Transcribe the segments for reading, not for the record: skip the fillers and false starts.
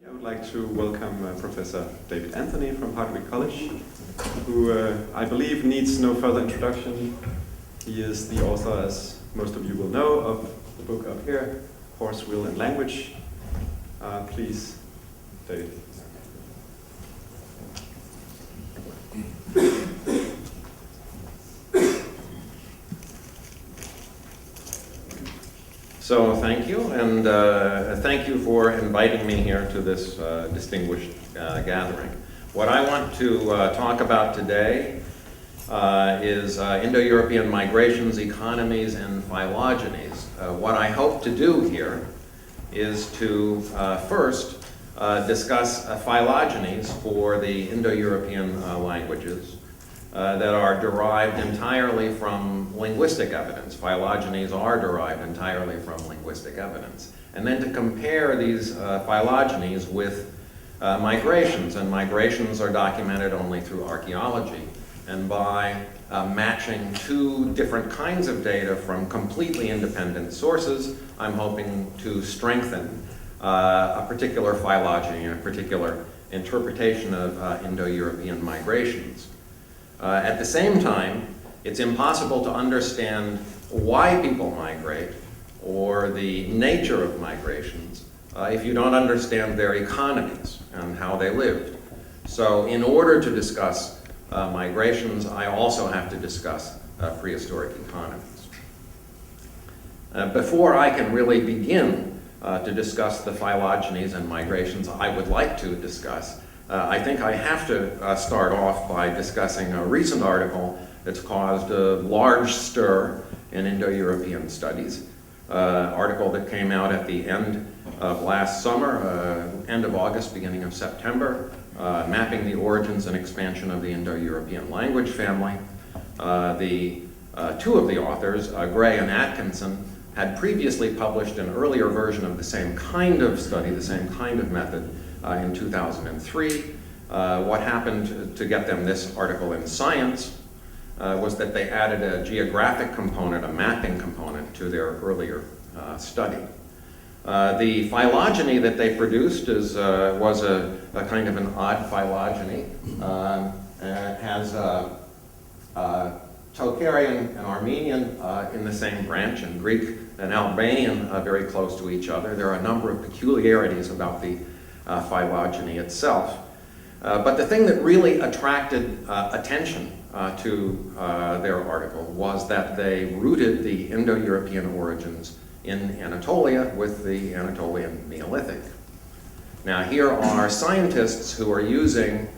I would like to welcome Professor David Anthony from Hardwick College, who I believe needs no further introduction. He is the author, as most of you will know, of the book up here, Horse, Wheel and Language. Please, David. So thank you, and thank you for inviting me here to this distinguished gathering. What I want to talk about today is Indo-European migrations, economies, and phylogenies. What I hope to do here is to first discuss phylogenies for the Indo-European languages that are derived entirely from linguistic evidence. Phylogenies are derived entirely from linguistic evidence. And then to compare these phylogenies with migrations. And migrations are documented only through archaeology. And by matching two different kinds of data from completely independent sources, I'm hoping to strengthen a particular phylogeny, a particular interpretation of Indo-European migrations. At the same time, it's impossible to understand why people migrate or the nature of migrations if you don't understand their economies and how they lived. So in order to discuss migrations, I also have to discuss prehistoric economies. Before I can really begin to discuss the phylogenies and migrations I would like to discuss, I think I have to start off by discussing a recent article that's caused a large stir in Indo-European studies. Article that came out at the end of last summer, end of August, beginning of September, mapping the origins and expansion of the Indo-European language family. Two of the authors, Gray and Atkinson, had previously published an earlier version of the same kind of study, the same kind of method, in 2003. What happened to get them this article in Science was that they added a geographic component, a mapping component, to their earlier study. The phylogeny that they produced was a kind of an odd phylogeny. It has Tocharian and Armenian in the same branch, and Greek and Albanian very close to each other. There are a number of peculiarities about the phylogeny itself. But the thing that really attracted attention to their article was that they rooted the Indo-European origins in Anatolia with the Anatolian Neolithic. Now here are scientists who are using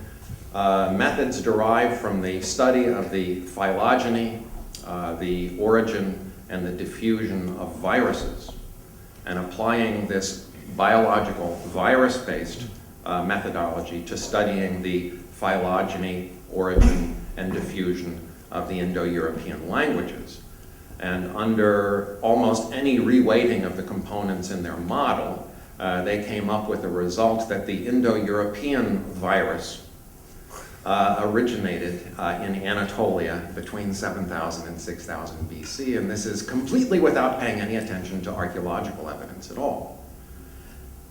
methods derived from the study of the phylogeny, the origin and the diffusion of viruses, and applying this biological virus-based methodology to studying the phylogeny, origin, and diffusion of the Indo-European languages. And under almost any reweighting of the components in their model, they came up with the result that the Indo-European virus originated in Anatolia between 7,000 and 6,000 BC, and this is completely without paying any attention to archaeological evidence at all.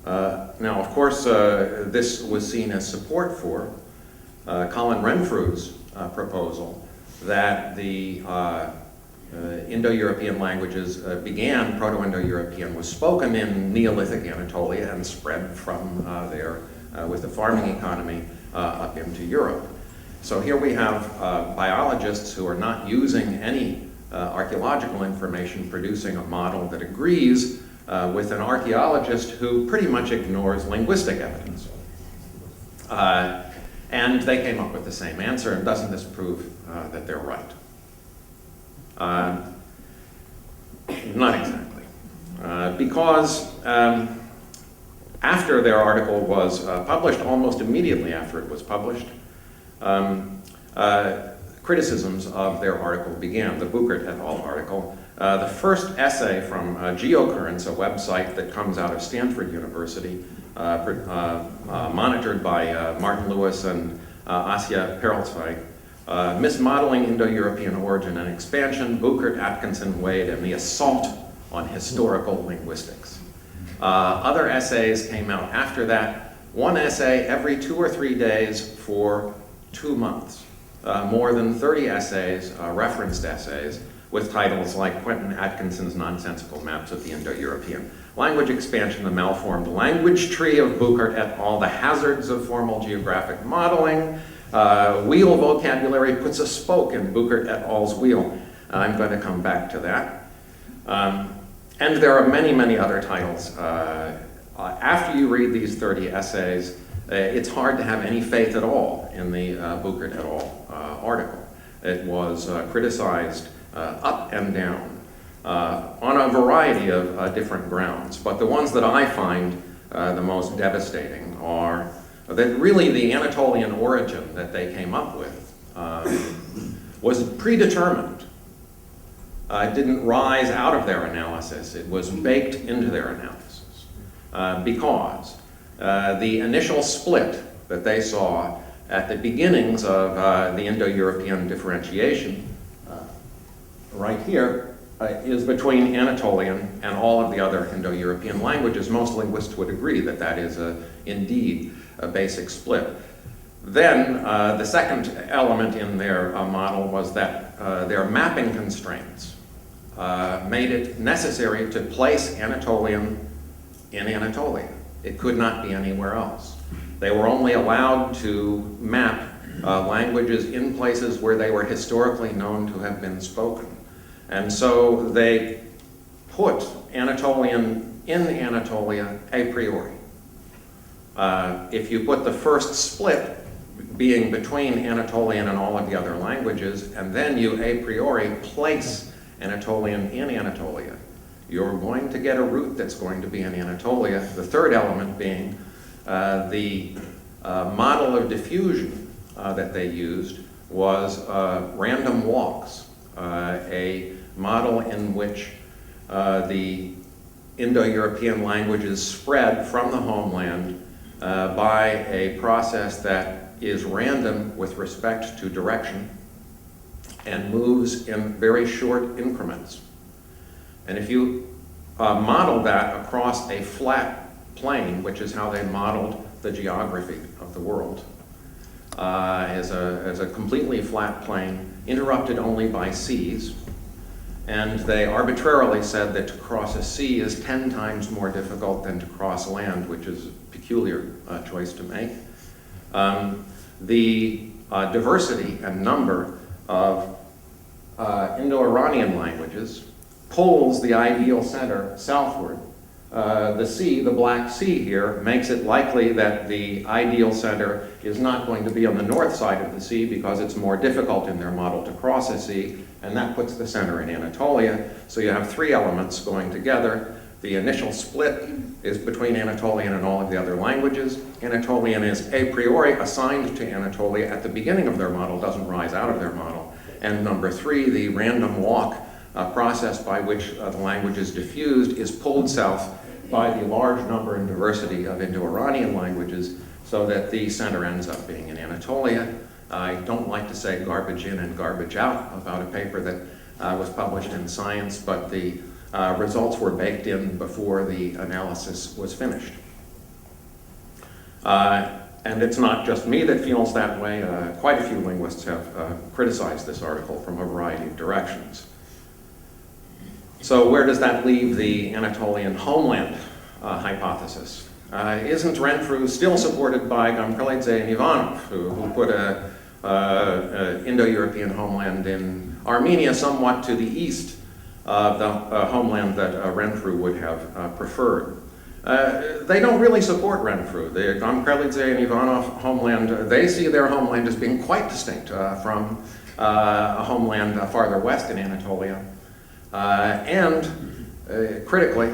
Now, of course, this was seen as support for Colin Renfrew's proposal that the Indo-European languages began, Proto-Indo-European was spoken in Neolithic Anatolia and spread from there with the farming economy up into Europe. So here we have biologists who are not using any archaeological information, producing a model that agrees with an archaeologist who pretty much ignores linguistic evidence. And they came up with the same answer, and doesn't this prove that they're right? Not exactly. Because after their article was published, almost immediately after it was published, criticisms of their article began, the Buchert et al. Article. The first essay from Geocurrents, a website that comes out of Stanford University, monitored by Martin Lewis and Asya Perelzweig, Mismodeling Indo-European Origin and Expansion, Buchert, Atkinson, Wade, and the Assault on Historical Linguistics. Other essays came out after that, one essay every 2 or 3 days for 2 months. More than 30 essays, referenced essays, with titles like Quentin Atkinson's Nonsensical Maps of the Indo-European, Language Expansion, the Malformed Language Tree of Buchert et al., The Hazards of Formal Geographic Modeling, Wheel Vocabulary puts a spoke in Buchert et al.'s wheel. I'm going to come back to that. And there are many, many other titles. After you read these 30 essays, it's hard to have any faith at all in the Buchert et al. Article. It was criticized up and down on a variety of different grounds. But the ones that I find the most devastating are that really the Anatolian origin that they came up with was predetermined. It didn't rise out of their analysis. It was baked into their analysis because the initial split that they saw at the beginnings of the Indo-European differentiation, right here, is between Anatolian and all of the other Indo-European languages. Most linguists would agree that that is indeed a basic split. Then the second element in their model was that their mapping constraints made it necessary to place Anatolian in Anatolia. It could not be anywhere else. They were only allowed to map languages in places where they were historically known to have been spoken. And so they put Anatolian in Anatolia a priori. If you put the first split being between Anatolian and all of the other languages, and then you a priori place Anatolian in Anatolia, you're going to get a root that's going to be in Anatolia. The third element being the model of diffusion that they used was random walks, a model in which the Indo-European languages spread from the homeland by a process that is random with respect to direction and moves in very short increments. And if you model that across a flat plane, which is how they modeled the geography of the world, as a completely flat plane, interrupted only by seas, and they arbitrarily said that to cross a sea is 10 times more difficult than to cross land, which is a peculiar choice to make. The diversity and number of Indo-Iranian languages pulls the ideal center southward. The sea, the Black Sea here, makes it likely that the ideal center is not going to be on the north side of the sea because it's more difficult in their model to cross a sea, and that puts the center in Anatolia. So you have three elements going together. The initial split is between Anatolian and all of the other languages. Anatolian is a priori assigned to Anatolia at the beginning of their model, doesn't rise out of their model. And number three, the random walk process by which the language is diffused is pulled south by the large number and diversity of Indo-Iranian languages so that the center ends up being in Anatolia. I don't like to say garbage in and garbage out about a paper that was published in Science, but the results were baked in before the analysis was finished. And it's not just me that feels that way. Quite a few linguists have criticized this article from a variety of directions. So where does that leave the Anatolian homeland hypothesis? Isn't Renfrew still supported by Gamkrelidze and Ivanov, who put an Indo-European homeland in Armenia somewhat to the east of the homeland that Renfrew would have preferred? They don't really support Renfrew. The Gamkrelidze and Ivanov homeland, they see their homeland as being quite distinct from a homeland farther west in Anatolia. Critically,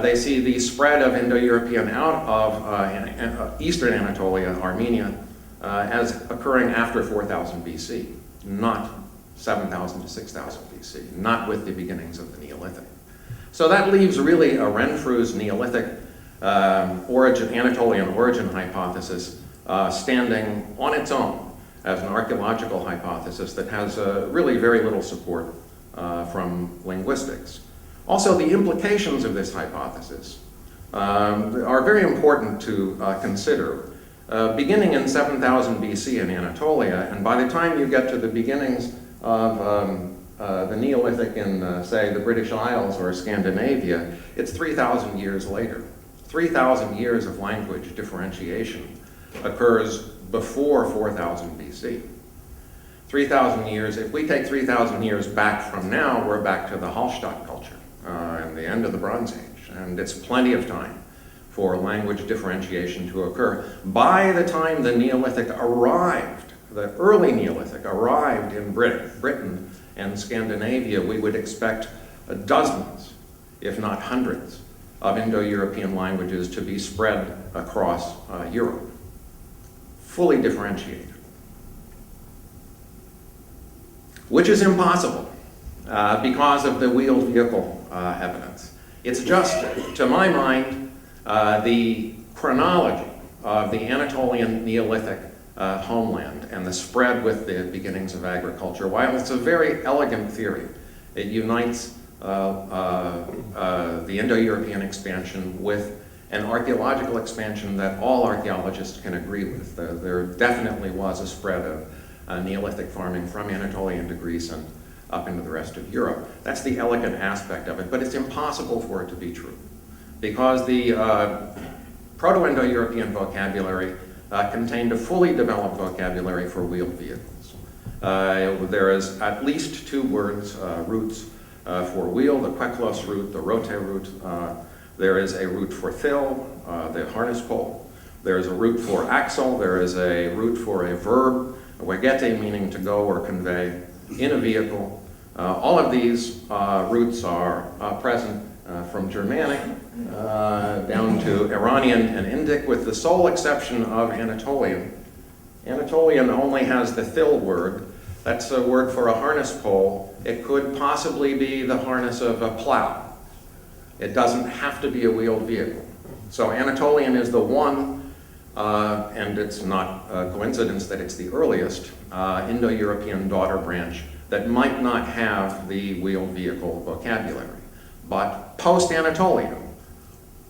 they see the spread of Indo-European out of eastern Anatolia, Armenia, as occurring after 4000 BC, not 7000 to 6000 BC, not with the beginnings of the Neolithic. So that leaves really a Renfrew's Neolithic Anatolian origin hypothesis standing on its own as an archaeological hypothesis that has really very little support from linguistics. Also, the implications of this hypothesis are very important to consider. Beginning in 7000 BC in Anatolia, and by the time you get to the beginnings of the Neolithic in, say, the British Isles or Scandinavia, it's 3,000 years later. 3,000 years of language differentiation occurs before 4000 BC. 3,000 years, if we take 3,000 years back from now, we're back to the Hallstatt culture and the end of the Bronze Age, and it's plenty of time for language differentiation to occur. By the time the Neolithic arrived, the early Neolithic arrived in Britain and Scandinavia, we would expect dozens, if not hundreds, of Indo-European languages to be spread across Europe, fully differentiated. Which is impossible because of the wheeled vehicle evidence. It's just, to my mind, the chronology of the Anatolian Neolithic homeland and the spread with the beginnings of agriculture. While it's a very elegant theory, it unites the Indo-European expansion with an archaeological expansion that all archaeologists can agree with. There definitely was a spread of Neolithic farming from Anatolia into Greece and up into the rest of Europe. That's the elegant aspect of it, but it's impossible for it to be true because the Proto-Indo-European vocabulary contained a fully developed vocabulary for wheeled vehicles. There is at least two words, roots for wheel, the kweklos root, the rote root. There is a root for thil, the harness pole. There is a root for axle. There is a root for a verb, wegete, meaning to go or convey in a vehicle. All of these roots are present from Germanic down to Iranian and Indic, with the sole exception of Anatolian. Anatolian only has the thil word. That's a word for a harness pole. It could possibly be the harness of a plow. It doesn't have to be a wheeled vehicle. So Anatolian is the one, and it's not a coincidence that it's the earliest Indo-European daughter branch that might not have the wheeled vehicle vocabulary. But post-Anatolian,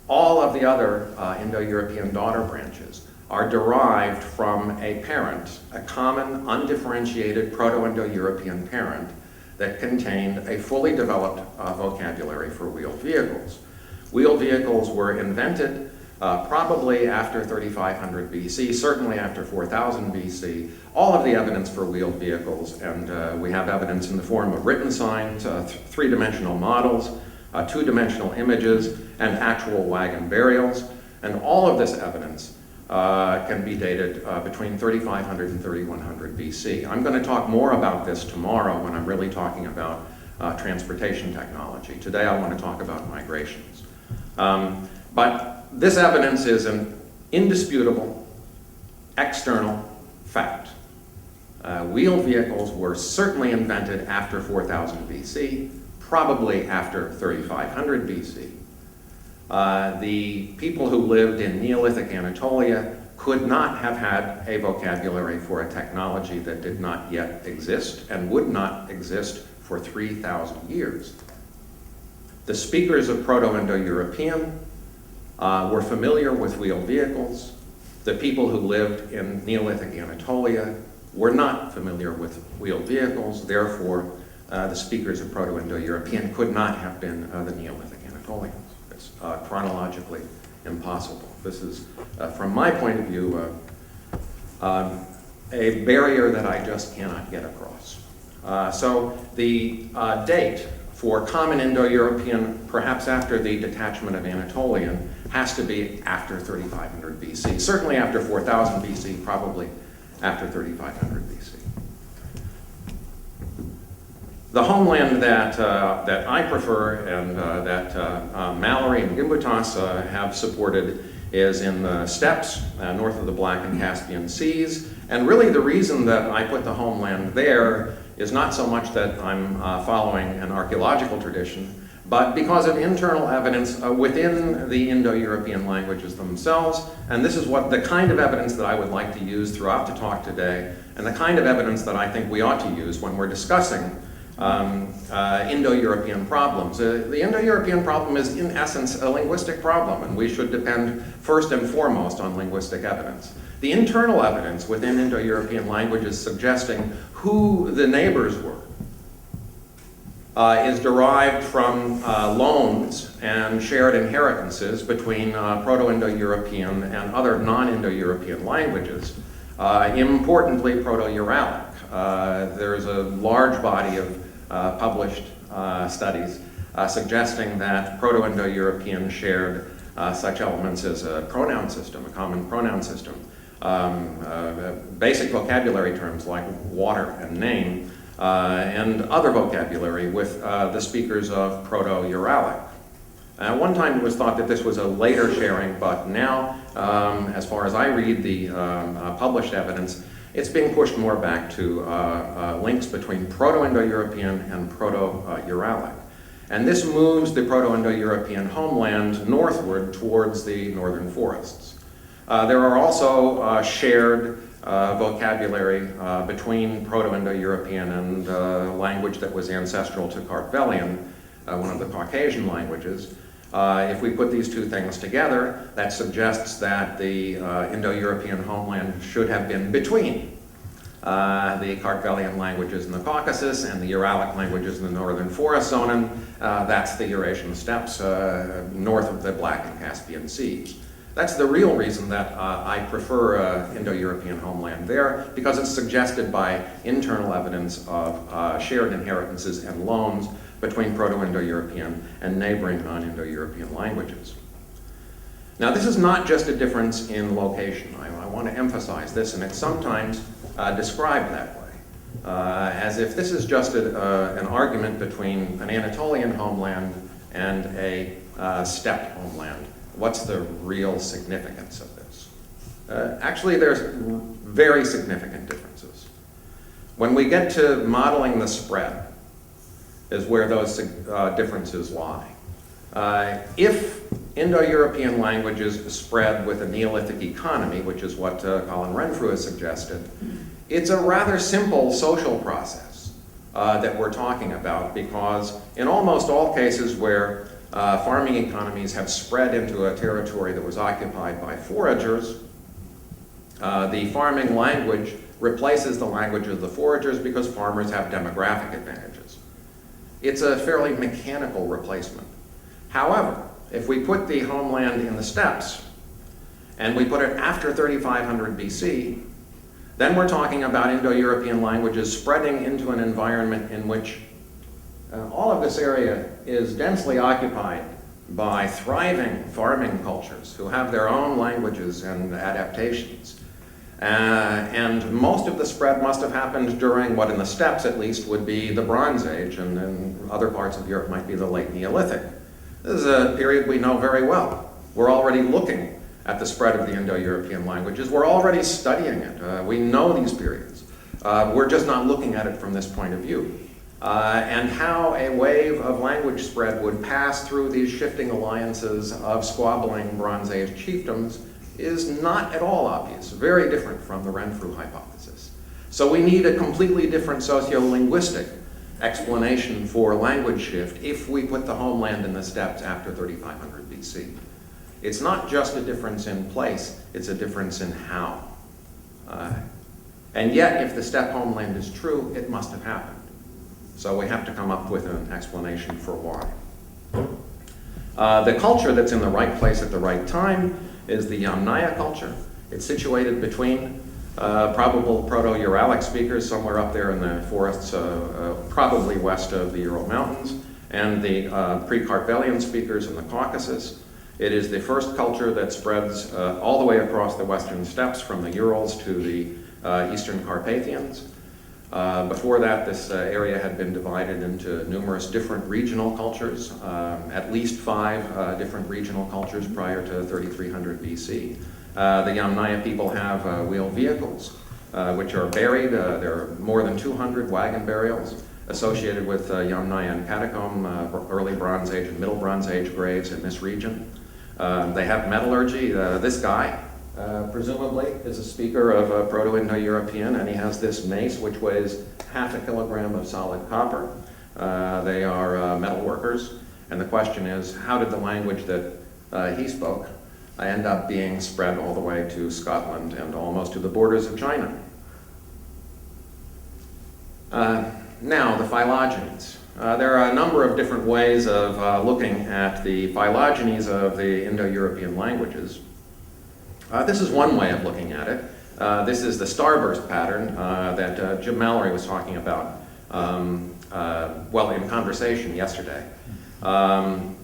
all of the other Indo-European daughter branches are derived from a parent, a common, undifferentiated Proto-Indo-European parent that contained a fully developed vocabulary for wheeled vehicles. Wheeled vehicles were invented probably after 3500 BC, certainly after 4000 BC. All of the evidence for wheeled vehicles, and we have evidence in the form of written signs, three-dimensional models, two-dimensional images, and actual wagon burials. And all of this evidence can be dated between 3500 and 3100 BC. I'm going to talk more about this tomorrow when I'm really talking about transportation technology. Today I want to talk about migrations. But this evidence is an indisputable external fact. Wheeled vehicles were certainly invented after 4000 BC, probably after 3500 BC. The people who lived in Neolithic Anatolia could not have had a vocabulary for a technology that did not yet exist and would not exist for 3,000 years. The speakers of Proto-Indo-European were familiar with wheeled vehicles. The people who lived in Neolithic Anatolia were not familiar with wheeled vehicles. Therefore, the speakers of Proto-Indo-European could not have been the Neolithic Anatolians. It's chronologically impossible. This is, from my point of view, a barrier that I just cannot get across. So the date for common Indo-European, perhaps after the detachment of Anatolian, has to be after 3500 BC. Certainly after 4000 BC, probably after 3500 BC. The homeland that I prefer and that Mallory and Gimbutas have supported is in the steppes north of the Black and Caspian Seas. And really the reason that I put the homeland there is not so much that I'm following an archaeological tradition, but because of internal evidence within the Indo-European languages themselves. And this is the kind of evidence that I would like to use throughout the talk today, and the kind of evidence that I think we ought to use when we're discussing Indo-European problems. The Indo-European problem is, in essence, a linguistic problem, and we should depend first and foremost on linguistic evidence. The internal evidence within Indo-European languages suggesting who the neighbors were is derived from loans and shared inheritances between Proto-Indo-European and other non-Indo-European languages, importantly Proto-Uralic. There's a large body of published studies suggesting that Proto-Indo-European shared such elements as a pronoun system, a common pronoun system, basic vocabulary terms like water and name, and other vocabulary with the speakers of Proto-Uralic. At one time it was thought that this was a later sharing, but now, as far as I read the published evidence, it's being pushed more back to links between Proto-Indo-European and Proto-Uralic. And this moves the Proto-Indo-European homeland northward towards the northern forests. There are also shared vocabulary between Proto-Indo-European and language that was ancestral to Kartvelian, one of the Caucasian languages. If we put these two things together, that suggests that the Indo-European homeland should have been between the Kartvelian languages in the Caucasus and the Uralic languages in the northern forest zone, and that's the Eurasian steppes north of the Black and Caspian Seas. That's the real reason that I prefer Indo-European homeland there, because it's suggested by internal evidence of shared inheritances and loans between Proto-Indo-European and neighboring non-Indo-European languages. Now, this is not just a difference in location. I want to emphasize this, and it's sometimes described that way, as if this is just an argument between an Anatolian homeland and a steppe homeland. What's the real significance of this? Actually, there's very significant differences. When we get to modeling the spread, is where those differences lie. If Indo-European languages spread with a Neolithic economy, which is what Colin Renfrew has suggested, it's a rather simple social process that we're talking about, because in almost all cases where farming economies have spread into a territory that was occupied by foragers, the farming language replaces the language of the foragers because farmers have demographic advantages. It's a fairly mechanical replacement. However, if we put the homeland in the steppes and we put it after 3500 BC, then we're talking about Indo-European languages spreading into an environment in which all of this area is densely occupied by thriving farming cultures who have their own languages and adaptations. And most of the spread must have happened during what in the steppes at least would be the Bronze Age, and in other parts of Europe might be the late Neolithic. This is a period we know very well. We're already looking at the spread of the Indo-European languages. We're already studying it. We know these periods. We're just not looking at it from this point of view. And how a wave of language spread would pass through these shifting alliances of squabbling Bronze Age chiefdoms is not at all obvious, very different from the Renfrew hypothesis. So we need a completely different sociolinguistic explanation for language shift if we put the homeland in the steppes after 3500 BC. It's not just a difference in place, it's a difference in how. And yet, if the steppe homeland is true, it must have happened. So we have to come up with an explanation for why. The culture that's in the right place at the right time is the Yamnaya culture. It's situated between probable Proto-Uralic speakers somewhere up there in the forests, probably west of the Ural Mountains, and the pre-Kartvelian speakers in the Caucasus. It is the first culture that spreads all the way across the western steppes from the Urals to the eastern Carpathians. Before that, this area had been divided into numerous different regional cultures, at least 5 different regional cultures prior to 3300 BC. The Yamnaya people have wheeled vehicles, which are buried. There are more than 200 wagon burials associated with Yamnayan catacomb, early Bronze Age and Middle Bronze Age graves in this region. They have metallurgy. This guy, presumably, is a speaker of Proto-Indo-European, and he has this mace which weighs 0.5 kilogram of solid copper. They are metal workers. And the question is, how did the language that he spoke end up being spread all the way to Scotland and almost to the borders of China? Now, the phylogenies. There are a number of different ways of looking at the phylogenies of the Indo-European languages. This is one way of looking at it. This is the starburst pattern that Jim Mallory was talking about, well, in conversation yesterday. And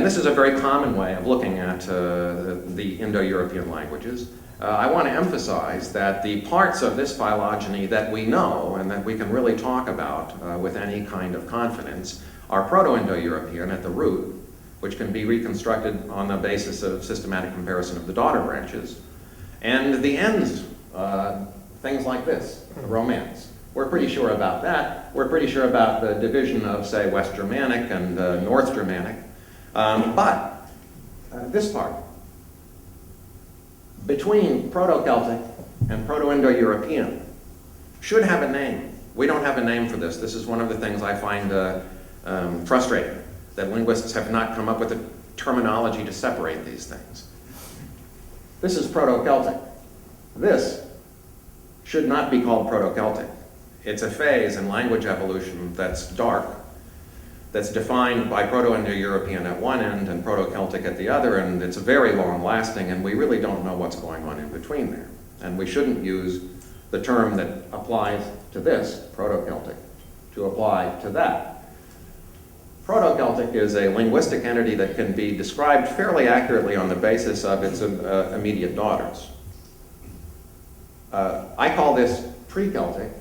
this is a very common way of looking at the Indo-European languages. I want to emphasize that the parts of this phylogeny that we know and that we can really talk about with any kind of confidence are Proto-Indo-European at the root, which can be reconstructed on the basis of systematic comparison of the daughter branches, and the ends, things like this, the Romance. We're pretty sure about that. We're pretty sure about the division of, say, West Germanic and North Germanic. But this part, between Proto-Celtic and Proto-Indo-European, should have a name. We don't have a name for this. This is one of the things I find frustrating, that linguists have not come up with a terminology to separate these things. This is Proto-Celtic. This should not be called Proto-Celtic. It's a phase in language evolution that's dark, that's defined by Proto-Indo-European at one end and Proto-Celtic at the other, and it's very long-lasting, and we really don't know what's going on in between there. And we shouldn't use the term that applies to this, Proto-Celtic, to apply to that. Proto-Celtic is a linguistic entity that can be described fairly accurately on the basis of its immediate daughters. I call this pre-Celtic,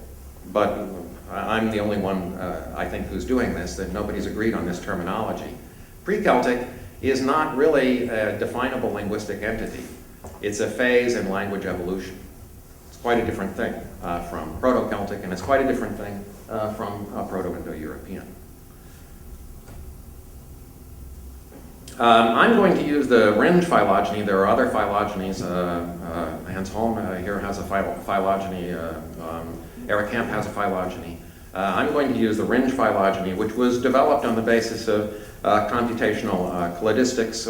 but I'm the only one, I think, who's doing this, that nobody's agreed on this terminology. Pre-Celtic is not really a definable linguistic entity. It's a phase in language evolution. It's quite a different thing from Proto-Celtic, and it's quite a different thing from Proto-Indo-European. I'm going to use the Ringe phylogeny. There are other phylogenies. Hans Holm here has a phylogeny. Eric Kemp has a phylogeny. I'm going to use the Ringe phylogeny, which was developed on the basis of computational cladistics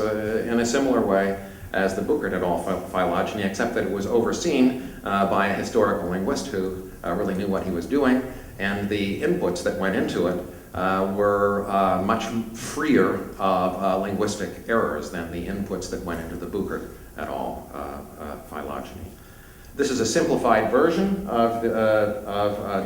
in a similar way as the Buchert et al. Phylogeny, except that it was overseen by a historical linguist who really knew what he was doing, and the inputs that went into it were much freer of linguistic errors than the inputs that went into the Buchert et al. Phylogeny. This is a simplified version of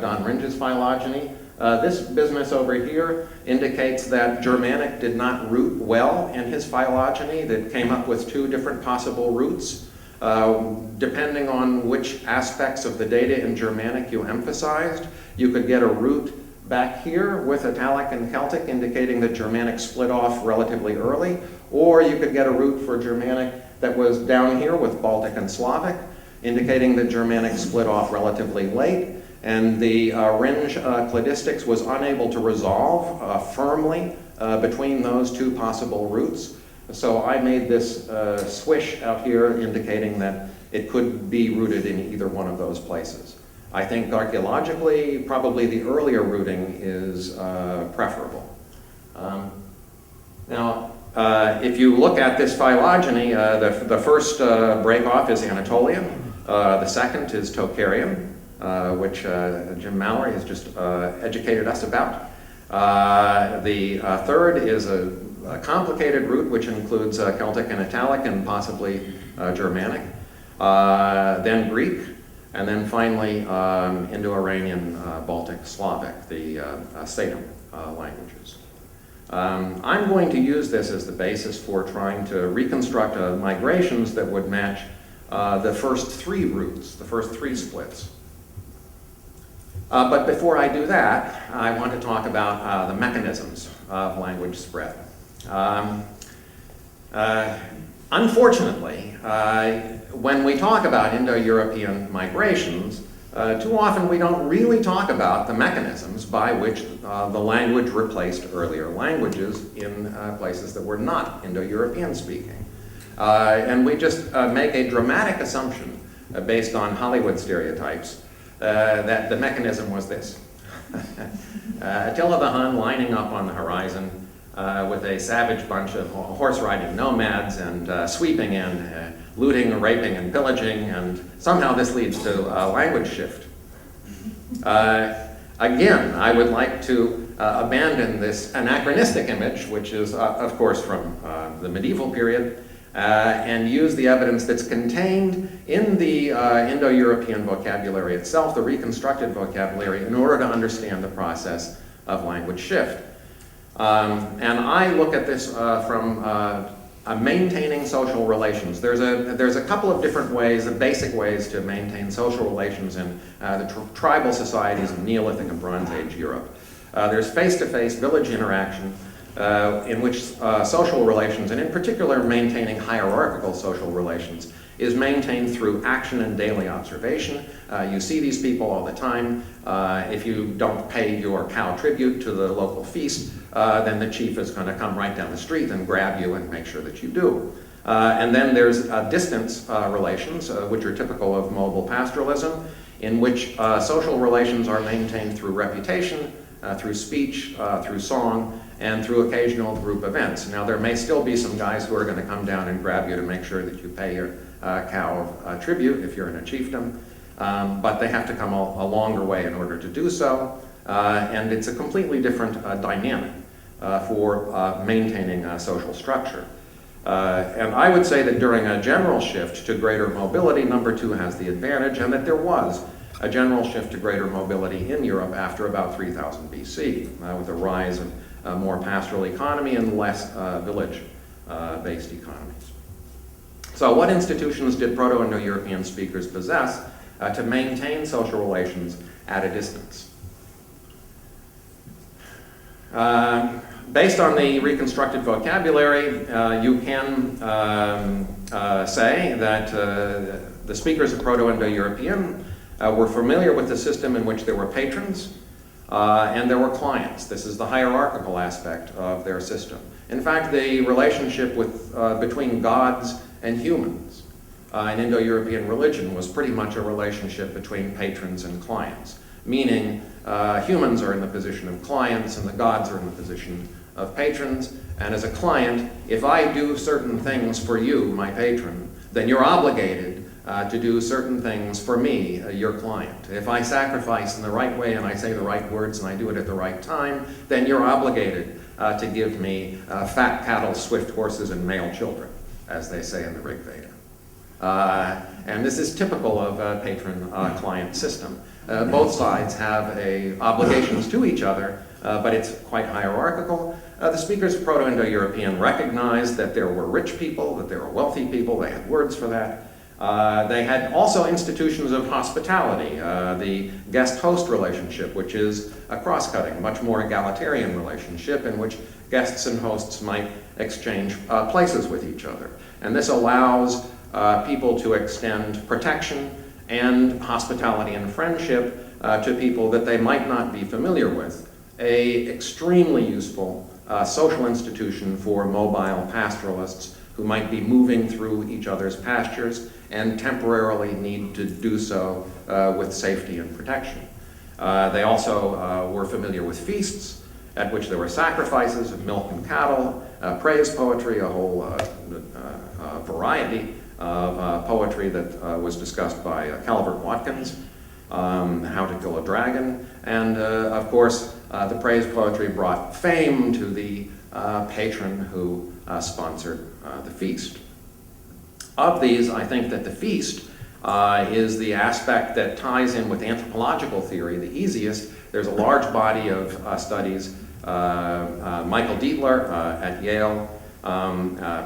Don Ringe's phylogeny. This business over here indicates that Germanic did not root well in his phylogeny, that came up with two different possible roots. Depending on which aspects of the data in Germanic you emphasized, you could get a root back here with Italic and Celtic indicating that Germanic split off relatively early, or you could get a root for Germanic that was down here with Baltic and Slavic, indicating that Germanic split off relatively late, and the Ringe cladistics was unable to resolve firmly between those two possible roots. So I made this swish out here indicating that it could be rooted in either one of those places. I think archaeologically, probably the earlier rooting is preferable. Now, if you look at this phylogeny, the first break-off is Anatolian. The second is Tocharian, which Jim Mallory has just educated us about. The third is a complicated root, which includes Celtic and Italic and possibly Germanic, then Greek, and then finally Indo-Iranian, Baltic, Slavic, the Satem languages. I'm going to use this as the basis for trying to reconstruct migrations that would match the first three roots, the first three splits. But before I do that, I want to talk about the mechanisms of language spread. Unfortunately, when we talk about Indo-European migrations, too often we don't really talk about the mechanisms by which the language replaced earlier languages in places that were not Indo-European speaking. And we just make a dramatic assumption based on Hollywood stereotypes that the mechanism was this. Attila the Hun lining up on the horizon with a savage bunch of horse-riding nomads and sweeping in, looting, raping, and pillaging, and somehow this leads to a language shift. Again, I would like to abandon this anachronistic image, which is, of course, from the medieval period, and use the evidence that's contained in the Indo-European vocabulary itself, the reconstructed vocabulary, in order to understand the process of language shift. And I look at this from maintaining social relations. There's a couple of different ways, the basic ways to maintain social relations in the tribal societies of Neolithic and Bronze Age Europe. There's face-to-face village interaction in which social relations, and in particular maintaining hierarchical social relations, is maintained through action and daily observation. You see these people all the time. If you don't pay your cow tribute to the local feast, then the chief is going to come right down the street and grab you and make sure that you do. And then there's distance relations, which are typical of mobile pastoralism, in which social relations are maintained through reputation, through speech, through song, and through occasional group events. Now, there may still be some guys who are going to come down and grab you to make sure that you pay your cow tribute if you're in a chiefdom, but they have to come a longer way in order to do so, and it's a completely different dynamic for maintaining social structure. And I would say that during a general shift to greater mobility, number two has the advantage, and that there was a general shift to greater mobility in Europe after about 3000 BC, with the rise of a more pastoral economy and less village-based economies. So what institutions did Proto-Indo-European speakers possess to maintain social relations at a distance? Based on the reconstructed vocabulary, you can say that the speakers of Proto-Indo-European were familiar with the system in which there were patrons and there were clients. This is the hierarchical aspect of their system. In fact, the relationship between gods and humans in Indo-European religion was pretty much a relationship between patrons and clients, meaning humans are in the position of clients and the gods are in the position of patrons. And as a client, if I do certain things for you, my patron, then you're obligated to do certain things for me, your client. If I sacrifice in the right way and I say the right words and I do it at the right time, then you're obligated to give me fat cattle, swift horses, and male children, as they say in the Rig Veda. And this is typical of a patron-client system. Both sides have obligations to each other, but it's quite hierarchical. The speakers of Proto-Indo-European recognized that there were rich people, that there were wealthy people, they had words for that. They had also institutions of hospitality, the guest-host relationship, which is a cross-cutting, much more egalitarian relationship in which guests and hosts might exchange places with each other. And this allows people to extend protection and hospitality and friendship to people that they might not be familiar with. An extremely useful social institution for mobile pastoralists who might be moving through each other's pastures and temporarily need to do so with safety and protection. They also were familiar with feasts at which there were sacrifices of milk and cattle, praise poetry, a whole variety of poetry that was discussed by Calvert Watkins, How to Kill a Dragon, and of course the praise poetry brought fame to the patron who sponsored the feast. Of these, I think that the feast is the aspect that ties in with anthropological theory the easiest. There's a large body of studies. Michael Dietler at Yale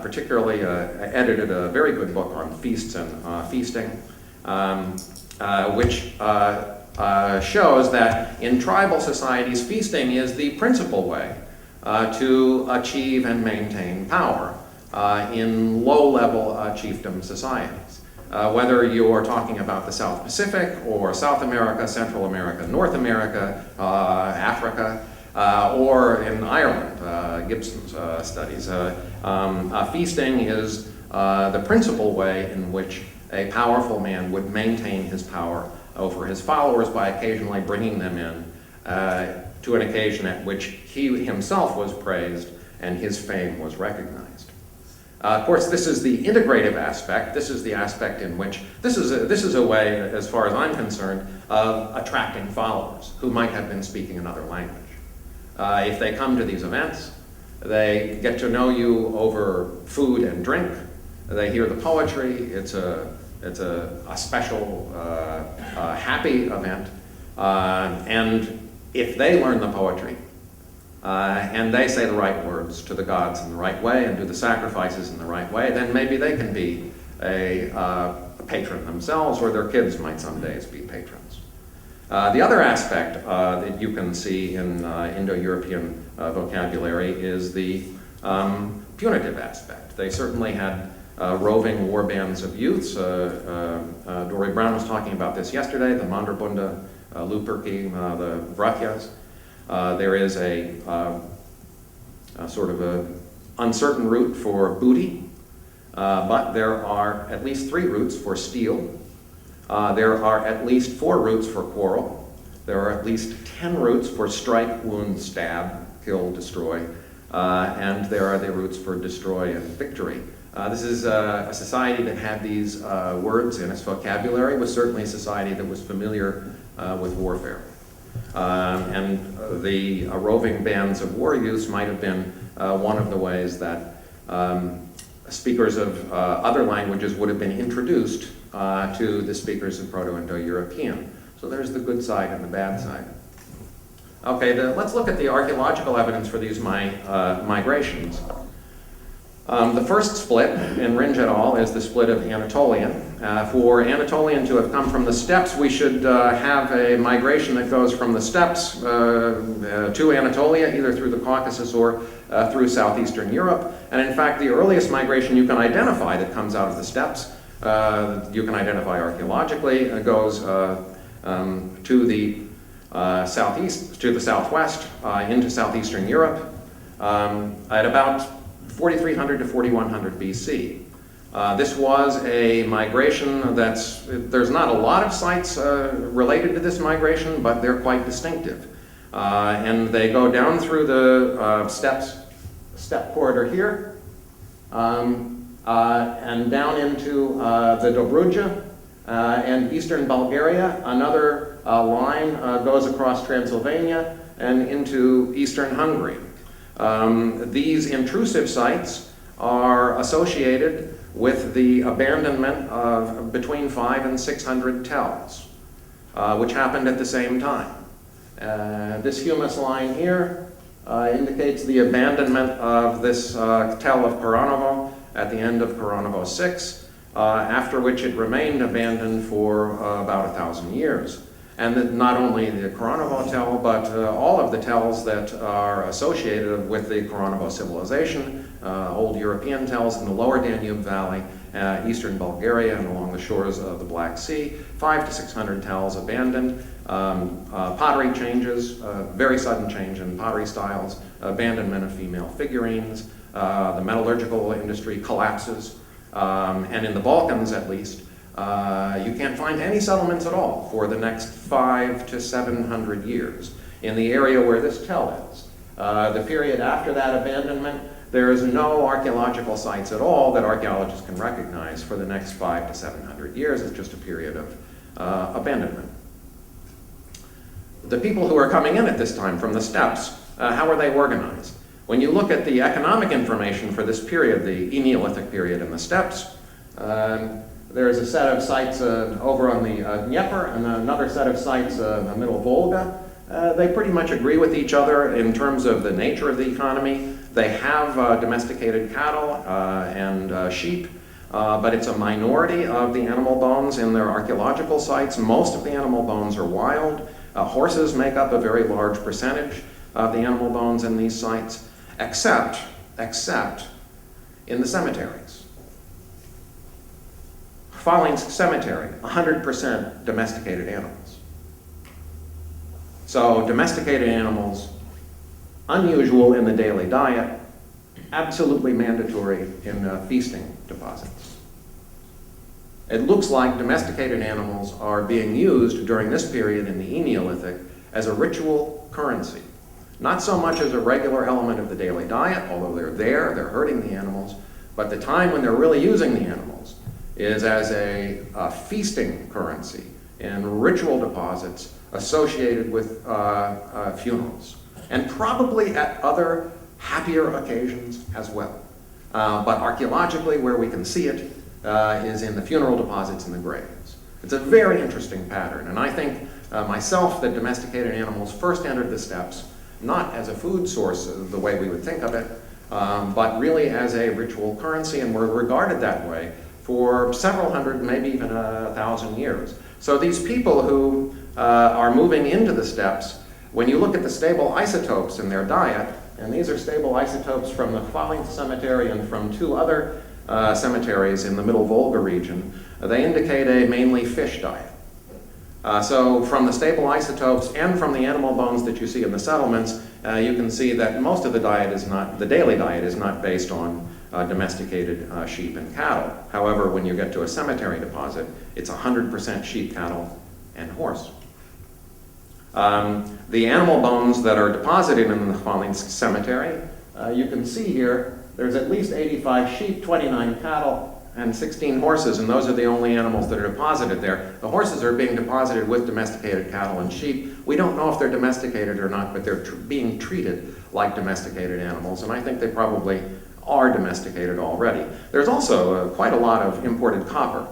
particularly edited a very good book on feasts and feasting, which shows that in tribal societies, feasting is the principal way to achieve and maintain power in low-level chiefdom societies. Whether you're talking about the South Pacific or South America, Central America, North America, Africa, or in Ireland, Gibson's studies, feasting is the principal way in which a powerful man would maintain his power over his followers by occasionally bringing them in to an occasion at which he himself was praised and his fame was recognized. Of course, this is the integrative aspect. This is the aspect in which, this is a way, as far as I'm concerned, of attracting followers who might have been speaking another language. If they come to these events, they get to know you over food and drink. They hear the poetry. It's a special, happy event. And if they learn the poetry, and they say the right words to the gods in the right way and do the sacrifices in the right way, then maybe they can be a patron themselves, or their kids might some days be patrons. The other aspect that you can see in Indo-European vocabulary is the punitive aspect. They certainly had roving war bands of youths. Dory Brown was talking about this yesterday, the Manderbunde, Luperci, the Vratyas. There is a sort of a uncertain route for booty, but there are at least 3 routes for steal. There are at least 4 routes for quarrel. There are at least 10 routes for strike, wound, stab, kill, destroy, and there are the routes for destroy and victory. This is a society that had these words in its vocabulary, was certainly a society that was familiar with warfare. And the roving bands of war youths might have been one of the ways that speakers of other languages would have been introduced to the speakers of Proto-Indo-European. So there's the good side and the bad side. Okay, let's look at the archaeological evidence for these migrations. The first split in Ringe et al. Is the split of Anatolian. For Anatolian to have come from the steppes, we should have a migration that goes from the steppes to Anatolia, either through the Caucasus or through southeastern Europe. And in fact, the earliest migration you can identify that comes out of the steppes, you can identify archaeologically, goes to the southeast, to the southwest, into southeastern Europe, at about 4300 to 4100 BC. This was a migration there's not a lot of sites related to this migration, but they're quite distinctive. And they go down through the steppe corridor here, and down into the Dobruja and eastern Bulgaria. Another line goes across Transylvania and into eastern Hungary. These intrusive sites are associated with the abandonment of between 500 and 600 tells, which happened at the same time. This humus line here indicates the abandonment of this tell of Koranovo at the end of Koranovo 6, after which it remained abandoned for about 1,000 years. And not only the Koranovo tell, but all of the tells that are associated with the Koranovo civilization, old European tells in the lower Danube Valley, eastern Bulgaria and along the shores of the Black Sea, 500 to 600 tells abandoned. Pottery changes, very sudden change in pottery styles, abandonment of female figurines, the metallurgical industry collapses, and in the Balkans at least, you can't find any settlements at all for the next 500 to 700 years in the area where this tell is. The period after that abandonment, there is no archaeological sites at all that archaeologists can recognize for the next 500 to 700 years. It's just a period of abandonment. The people who are coming in at this time from the steppes, how are they organized? When you look at the economic information for this period, the Neolithic period in the steppes, there is a set of sites over on the Dnieper and another set of sites in the middle Volga. They pretty much agree with each other in terms of the nature of the economy. They have domesticated cattle and sheep, but it's a minority of the animal bones in their archaeological sites. Most of the animal bones are wild. Horses make up a very large percentage of the animal bones in these sites, except in the cemeteries. Fallings Cemetery, 100% domesticated animals. So domesticated animals, unusual in the daily diet, absolutely mandatory in feasting deposits. It looks like domesticated animals are being used during this period in the Neolithic as a ritual currency. Not so much as a regular element of the daily diet, although they're there, they're herding the animals, but the time when they're really using the animals is as a feasting currency and ritual deposits associated with funerals, and probably at other happier occasions as well. But archaeologically, where we can see it is in the funeral deposits in the graves. It's a very interesting pattern, and I think myself that domesticated animals first entered the steppes not as a food source the way we would think of it, but really as a ritual currency, and were regarded that way for several hundred, maybe even 1,000 years. So these people who are moving into the steppes, when you look at the stable isotopes in their diet, and these are stable isotopes from the Pfalz cemetery and from two other cemeteries in the Middle Volga region, they indicate a mainly fish diet. So from the stable isotopes and from the animal bones that you see in the settlements, you can see that most of the diet is not, the daily diet is not based on domesticated sheep and cattle. However, when you get to a cemetery deposit, it's 100% sheep, cattle, and horse. The animal bones that are deposited in the Pfalz cemetery, you can see here, there's at least 85 sheep, 29 cattle, and 16 horses, and those are the only animals that are deposited there. The horses are being deposited with domesticated cattle and sheep. We don't know if they're domesticated or not, but they're being treated like domesticated animals, and I think they probably are domesticated already. There's also quite a lot of imported copper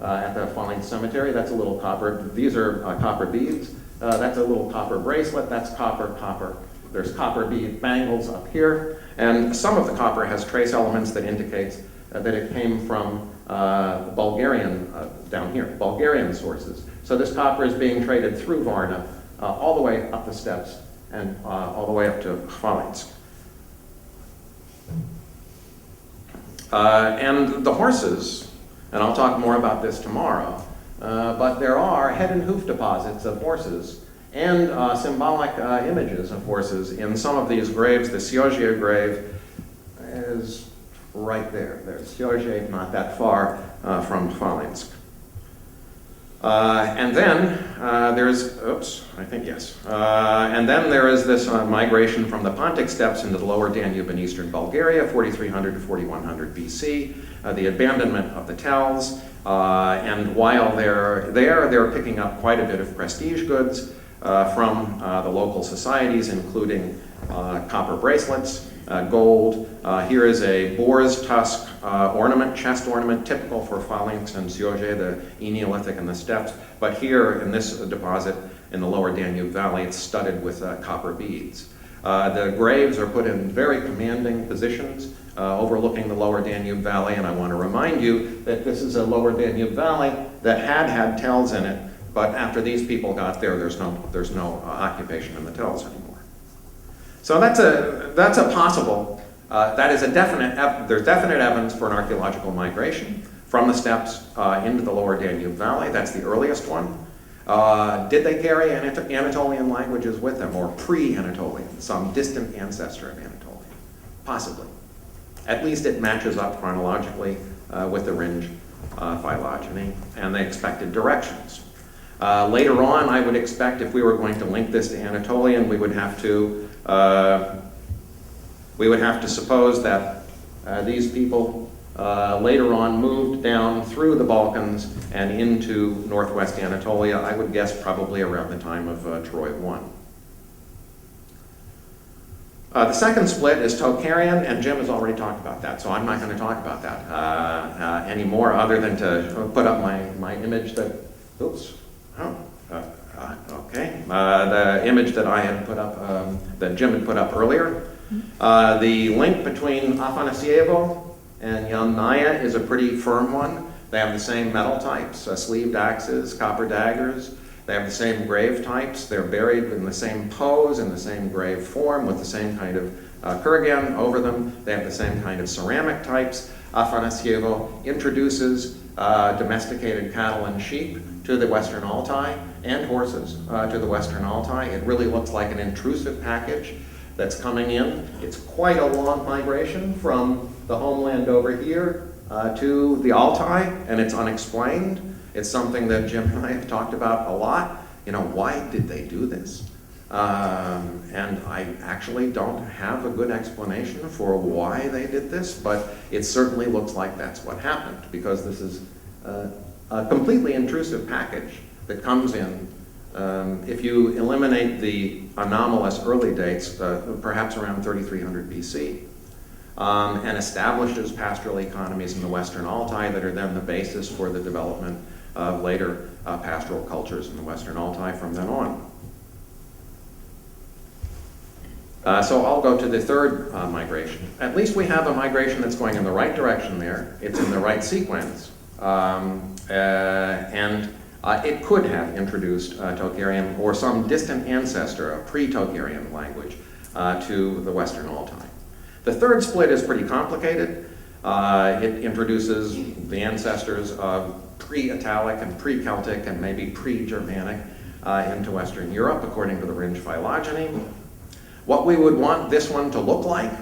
at the Pfalz cemetery. That's a little copper. These are copper beads. That's a little copper bracelet. That's copper. There's copper bead bangles up here, and some of the copper has trace elements that indicates that it came from Bulgarian, down here, Bulgarian sources. So this copper is being traded through Varna all the way up the steppes and all the way up to Pfalz. And the horses, and I'll talk more about this tomorrow, but there are head and hoof deposits of horses and symbolic images of horses in some of these graves. The Siogye grave is right there. There's Siogye, not that far from Pfalz. And then there's, and then there is this migration from the Pontic steppes into the lower Danube in eastern Bulgaria, 4300 to 4100 BC, the abandonment of the tells, and while they're there, they're picking up quite a bit of prestige goods from the local societies, including copper bracelets, gold. Here is a boar's tusk ornament, chest ornament, typical for Pfalz and Siogye, the Neolithic and the steppes. But here in this deposit in the lower Danube Valley, it's studded with copper beads. The graves are put in very commanding positions overlooking the lower Danube Valley, and I want to remind you that this is a lower Danube Valley that had tells in it, but after these people got there, there's no occupation in the tells anymore. So that's a possible, that is a definite, there's definite evidence for an archaeological migration from the steppes into the lower Danube Valley. That's the earliest one. Did they carry Anatolian languages with them, or pre-Anatolian, some distant ancestor of Anatolian? Possibly. At least it matches up chronologically with the Ringe phylogeny and the expected directions. Later on, I would expect if we were going to link this to Anatolian, we would have to suppose that these people later on moved down through the Balkans and into northwest Anatolia, I would guess probably around the time of Troy I. The second split is Tocharian, and Jim has already talked about that, so I'm not going to talk about that anymore, other than to put up my image that, the image that I had put up, that Jim had put up earlier. The link between Afanasyevo and Yamnaya is a pretty firm one. They have the same metal types, sleeved axes, copper daggers. They have the same grave types. They're buried in the same pose, in the same grave form, with the same kind of kurgan over them. They have the same kind of ceramic types. Afanasyevo introduces domesticated cattle and sheep to the Western Altai, and horses to the Western Altai. It really looks like an intrusive package that's coming in. It's quite a long migration from the homeland over here to the Altai, and it's unexplained. It's something that Jim and I have talked about a lot. You know, why did they do this? And I actually don't have a good explanation for why they did this, but it certainly looks like that's what happened, because this is a completely intrusive package that comes in. If you eliminate the anomalous early dates, perhaps around 3300 BC, and establishes pastoral economies in the Western Altai that are then the basis for the development of later pastoral cultures in the Western Altai from then on. So I'll go to the third migration. At least we have a migration that's going in the right direction there. It's in the right sequence. And it could have introduced Tocharian or some distant ancestor, a pre-Tocharian language, to the Western Altai. The third split is pretty complicated. It introduces the ancestors of pre-Italic and pre-Celtic and maybe pre-Germanic into Western Europe, according to the Ringe phylogeny. What we would want this one to look like,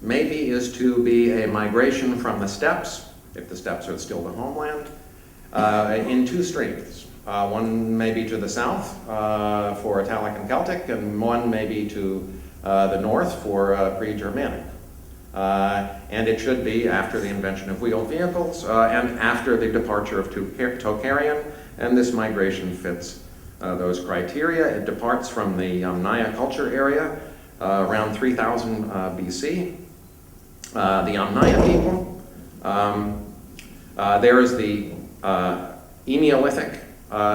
maybe, is to be a migration from the steppes, if the steppes are still the homeland, in two streams. One maybe to the south for Italic and Celtic, and one maybe to the north for pre-Germanic. And it should be after the invention of wheeled vehicles and after the departure of Tocharian, and this migration fits those criteria. It departs from the Yamnaya culture area around 3000 BC. The Yamnaya people, there is the Eneolithic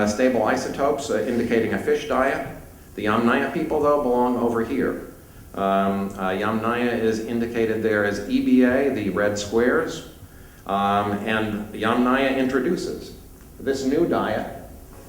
stable isotopes indicating a fish diet. The Yamnaya people, though, belong over here. Yamnaya is indicated there as EBA, the red squares, and Yamnaya introduces this new diet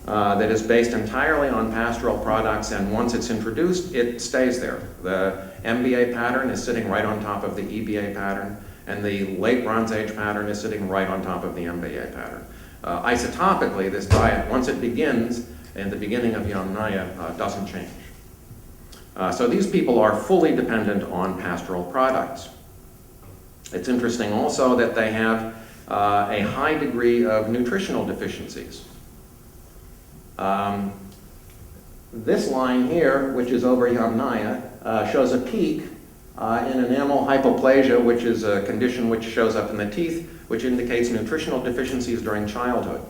that is based entirely on pastoral products, and once it's introduced, it stays there. The MBA pattern is sitting right on top of the EBA pattern, and the late Bronze Age pattern is sitting right on top of the MBA pattern. Isotopically, this diet, once it begins, in the beginning of Yamnaya, doesn't change. So these people are fully dependent on pastoral products. It's interesting also that they have a high degree of nutritional deficiencies. This line here, which is over Yamnaya, shows a peak in enamel hypoplasia, which is a condition which shows up in the teeth, which indicates nutritional deficiencies during childhood.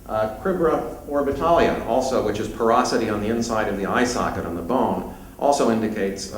Cribra orbitalia, also, which is porosity on the inside of the eye socket on the bone, also indicates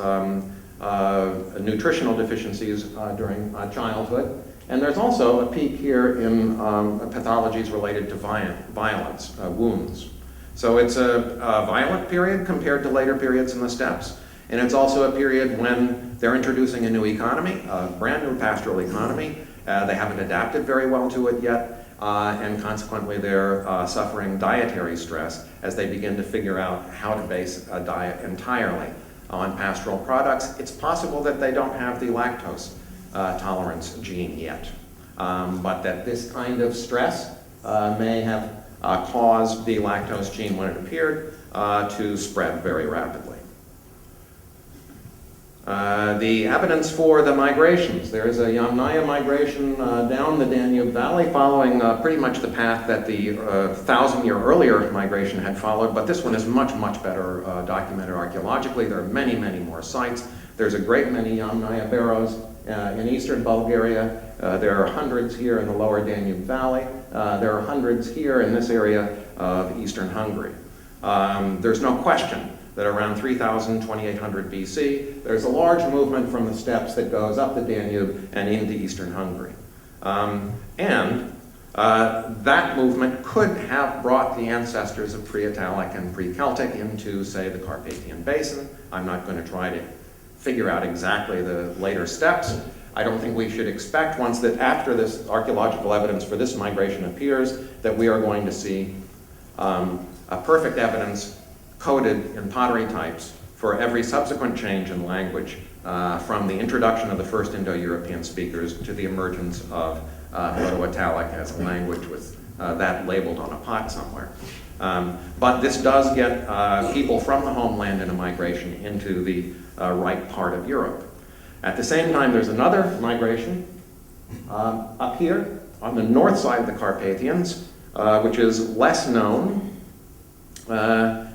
nutritional deficiencies during childhood. And there's also a peak here in pathologies related to violence, wounds. So it's a violent period compared to later periods in the steppes. And it's also a period when they're introducing a new economy, a brand new pastoral economy. They haven't adapted very well to it yet, and consequently they're suffering dietary stress as they begin to figure out how to base a diet entirely on pastoral products. It's possible that they don't have the lactose tolerance gene yet, but that this kind of stress may have caused the lactose gene, when it appeared, to spread very rapidly. The evidence for the migrations. There is a Yamnaya migration down the Danube Valley following pretty much the path that the 1,000-year earlier migration had followed, but this one is much, much better documented archaeologically. There are many, many more sites. There's a great many Yamnaya barrows in eastern Bulgaria. There are hundreds here in the lower Danube Valley. There are hundreds here in this area of eastern Hungary. There's no question that around 3000, 2800 BC, there's a large movement from the steppes that goes up the Danube and into eastern Hungary. That movement could have brought the ancestors of pre-Italic and pre-Celtic into, say, the Carpathian Basin. I'm not going to try to figure out exactly the later steps. I don't think we should expect, once that after this archaeological evidence for this migration appears, that we are going to see a perfect evidence coded in pottery types for every subsequent change in language from the introduction of the first Indo-European speakers to the emergence of Proto-Italic as a language with that labeled on a pot somewhere. But this does get people from the homeland in a migration into the right part of Europe. At the same time, there's another migration up here on the north side of the Carpathians, which is less known.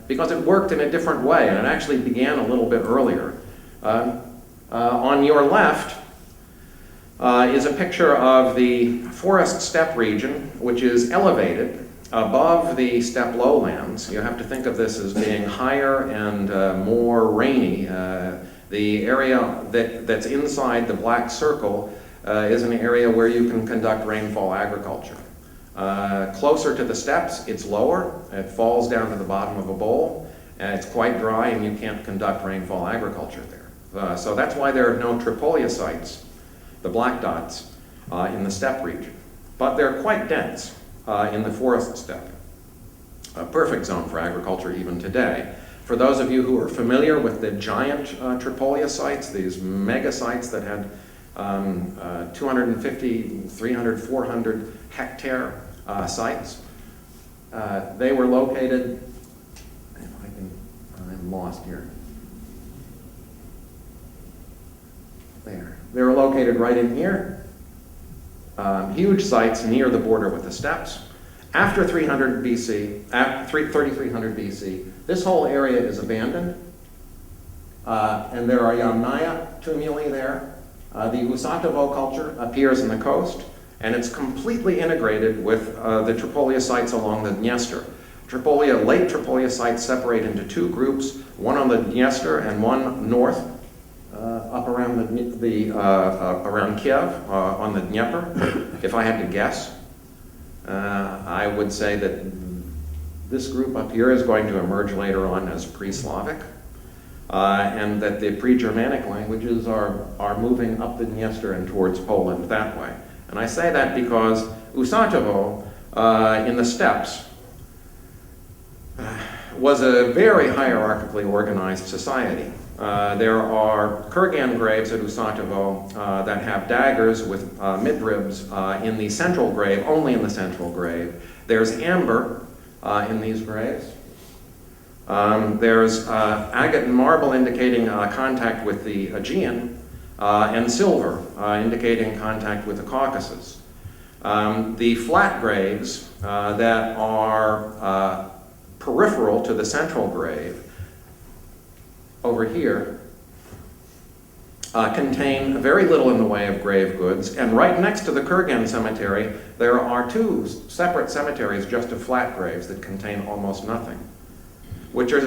because it worked in a different way, and it actually began a little bit earlier. On your left is a picture of the forest steppe region, which is elevated above the steppe lowlands. You have to think of this as being higher and more rainy. The area that's inside the black circle is an area where you can conduct rainfall agriculture. Closer to the steppes, it's lower. It falls down to the bottom of a bowl, and it's quite dry, and you can't conduct rainfall agriculture there. So that's why there are no Tripolia sites, the black dots, in the steppe region. But they're quite dense in the forest steppe. A perfect zone for agriculture even today. For those of you who are familiar with the giant Tripolia sites, these mega sites that had 250, 300, 400 hectare sites, they were located, I'm lost here. There. They were located right in here. Huge sites near the border with the steppes. After 300 BC, after 3300 BC, this whole area is abandoned. And there are Yamnaya tumuli there. The Usatovo culture appears in the coast, and it's completely integrated with the Tripolia sites along the Dniester. Late Tripolia sites separate into two groups, one on the Dniester and one north, up around around Kiev, on the Dnieper. If I had to guess, I would say that this group up here is going to emerge later on as pre-Slavic, and that the pre-Germanic languages are moving up the Dniester and towards Poland that way. And I say that because Usatovo in the steppes was a very hierarchically organized society. There are Kurgan graves at Usatovo that have daggers with midribs in the central grave, only in the central grave. There's amber in these graves. There's agate and marble indicating contact with the Aegean, and silver indicating contact with the Caucasus. The flat graves that are peripheral to the central grave over here contain very little in the way of grave goods, and right next to the Kurgan cemetery there are two separate cemeteries just of flat graves that contain almost nothing, which are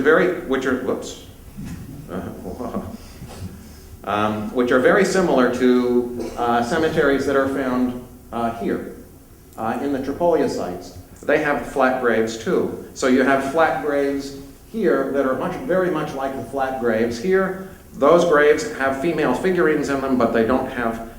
very similar to cemeteries that are found here in the Tripolia sites. They have flat graves too. So you have flat graves here that are very much like the flat graves here. Those graves have female figurines in them, but they don't have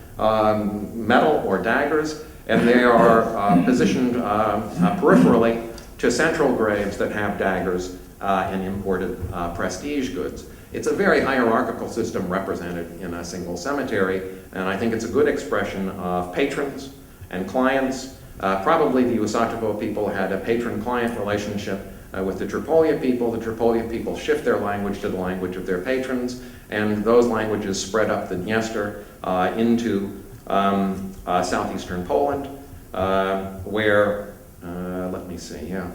metal or daggers, and they are positioned peripherally to central graves that have daggers and imported prestige goods. It's a very hierarchical system represented in a single cemetery, and I think it's a good expression of patrons and clients. Probably the Usatovo people had a patron-client relationship with the Tripolia people. The Tripolia people shift their language to the language of their patrons, and those languages spread up the Dniester into southeastern Poland, where, let me see, yeah.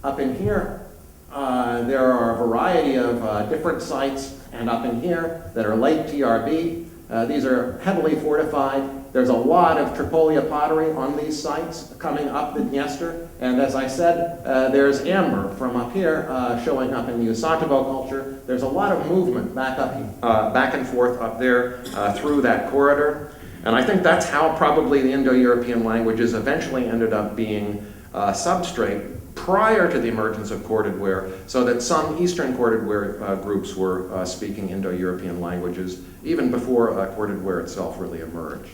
Up in here, there are a variety of different sites, and up in here that are late TRB. These are heavily fortified. There's a lot of Tripolia pottery on these sites coming up the Dniester, and as I said, there's amber from up here showing up in the Usatovo culture. There's a lot of movement back and forth up there through that corridor, and I think that's how probably the Indo-European languages eventually ended up being substrate prior to the emergence of corded ware, so that some Eastern corded ware groups were speaking Indo-European languages even before corded ware itself really emerged.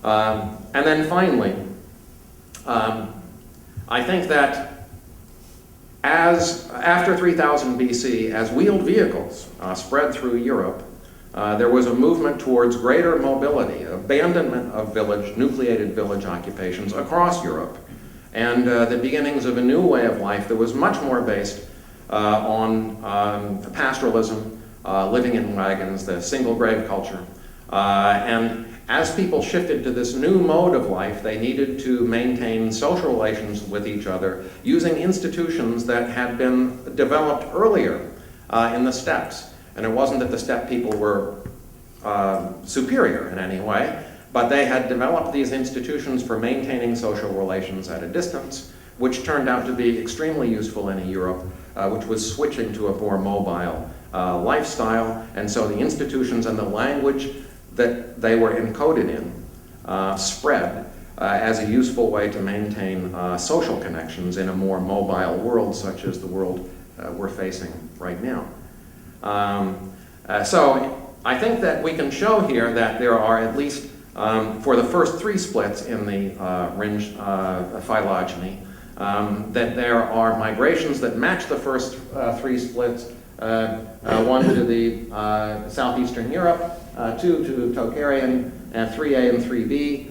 And then finally, I think that after 3000 BC, as wheeled vehicles spread through Europe, there was a movement towards greater mobility, abandonment of nucleated village occupations across Europe, and the beginnings of a new way of life that was much more based on pastoralism, living in wagons, the single grave culture, and as people shifted to this new mode of life, they needed to maintain social relations with each other using institutions that had been developed earlier in the steppes. And it wasn't that the steppe people were superior in any way, but they had developed these institutions for maintaining social relations at a distance, which turned out to be extremely useful in a Europe which was switching to a more mobile lifestyle. And so the institutions and the language that they were encoded in spread as a useful way to maintain social connections in a more mobile world, such as the world we're facing right now. So I think that we can show here that there are at least, for the first three splits in the Ringe phylogeny, that there are migrations that match the first three splits, one to the southeastern Europe, two to Tocharian, and 3A and 3B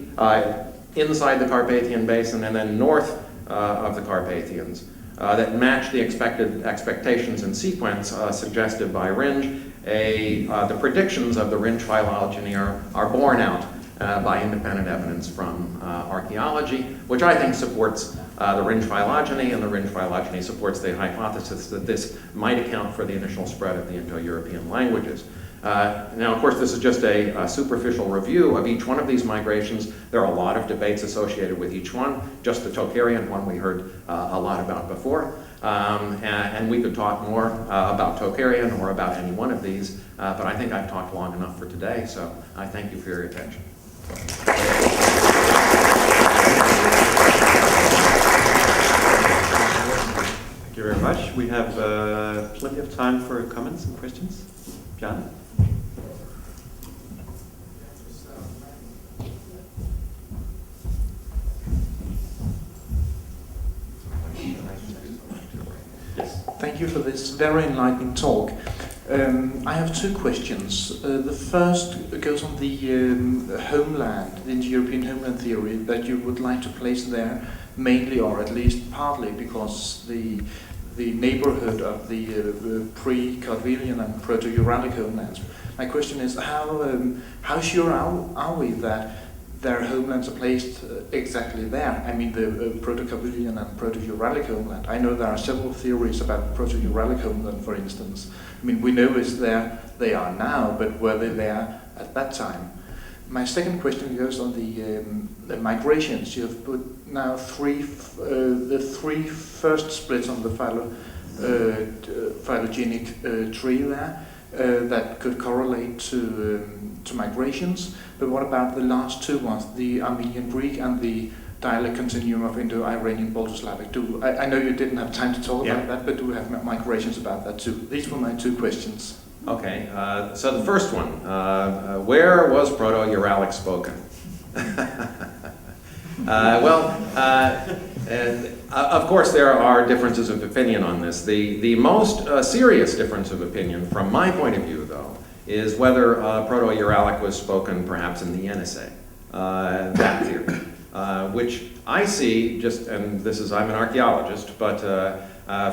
inside the Carpathian Basin, and then north of the Carpathians that match the expectations and sequence suggested by Ringe. The predictions of the Ringe phylogeny are borne out by independent evidence from archaeology, which I think supports the Ringe phylogeny, and the Ringe phylogeny supports the hypothesis that this might account for the initial spread of the Indo-European languages. Now, of course, this is just a superficial review of each one of these migrations. There are a lot of debates associated with each one. Just the Tocharian one we heard a lot about before. And we could talk more about Tocharian or about any one of these, but I think I've talked long enough for today, so I thank you for your attention. Thank you very much. We have plenty of time for comments and questions. Jan? Yes. Thank you for this very enlightening talk. I have two questions. The first goes on the homeland, the Indo-European homeland theory that you would like to place there, mainly or at least partly because the neighborhood of the pre-Carthusian and Proto-Uralic homelands. My question is, how sure are we that their homelands are placed exactly there? I mean, the Proto-Carthusian and Proto-Uralic homeland. I know there are several theories about Proto-Uralic homeland, for instance. I mean, we know it's there they are now, but were they there at that time? My second question goes on the migrations. You have put now the three first splits on the phylogenic tree there that could correlate to migrations. But what about the last two ones, the Armenian Greek and the dialect continuum of Indo-Iranian Balto-Slavic? I know you didn't have time to talk about that, but do we have migrations about that too? These were my two questions. Okay, so the first one, where was Proto-Uralic spoken? Of course there are differences of opinion on this. The most serious difference of opinion, from my point of view though, is whether Proto-Uralic was spoken perhaps in the Yenisei, that theory, which I see and I'm an archaeologist, but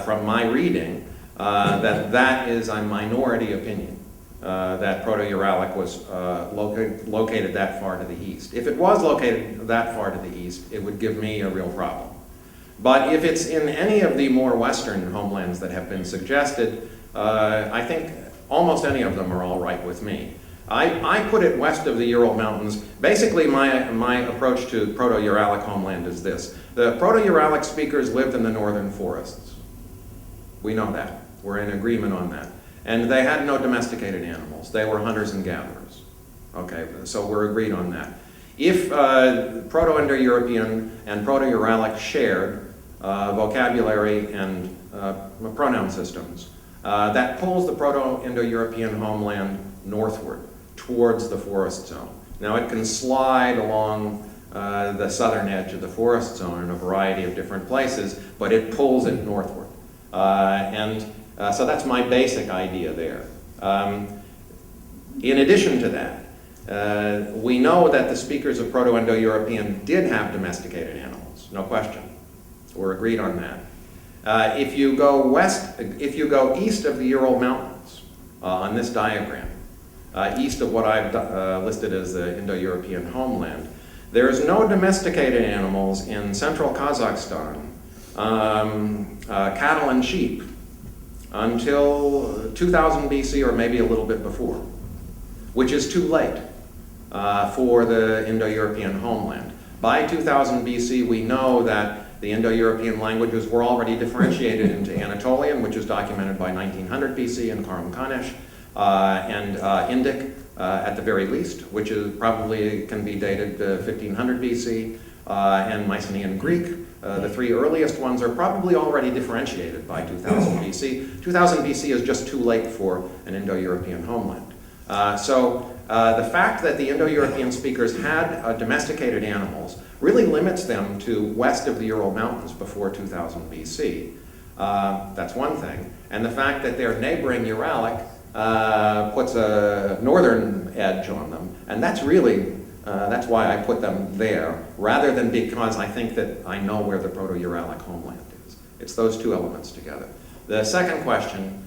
from my reading, that is a minority opinion, that Proto-Uralic was located that far to the east. If it was located that far to the east, it would give me a real problem. But if it's in any of the more western homelands that have been suggested, I think almost any of them are all right with me. I put it west of the Ural Mountains. Basically, my approach to Proto-Uralic homeland is this. The Proto-Uralic speakers lived in the northern forests. We know that. We're in agreement on that. And they had no domesticated animals. They were hunters and gatherers. Okay, so we're agreed on that. If Proto-Indo-European and Proto-Uralic shared vocabulary and pronoun systems, that pulls the Proto-Indo-European homeland northward towards the forest zone. Now it can slide along the southern edge of the forest zone in a variety of different places, but it pulls it northward. So that's my basic idea there. In addition to that, we know that the speakers of Proto-Indo-European did have domesticated animals, no question. We're agreed on that. If you go east of the Ural Mountains on this diagram, east of what I've listed as the Indo-European homeland. There's no domesticated animals in central Kazakhstan, cattle and sheep, until 2000 BC or maybe a little bit before, which is too late for the Indo-European homeland. By 2000 BC, we know that the Indo-European languages were already differentiated into Anatolian, which is documented by 1900 BC in Karam-Kanesh, and Indic at the very least, which is probably can be dated 1500 BC, and Mycenaean Greek. The three earliest ones are probably already differentiated by 2000 BC. 2000 BC is just too late for an Indo-European homeland. The fact that the Indo-European speakers had domesticated animals really limits them to west of the Ural Mountains before 2000 BC. That's one thing. And the fact that they're neighboring Uralic puts a northern edge on them. And that's really, that's why I put them there, rather than because I think that I know where the Proto-Uralic homeland is. It's those two elements together. The second question,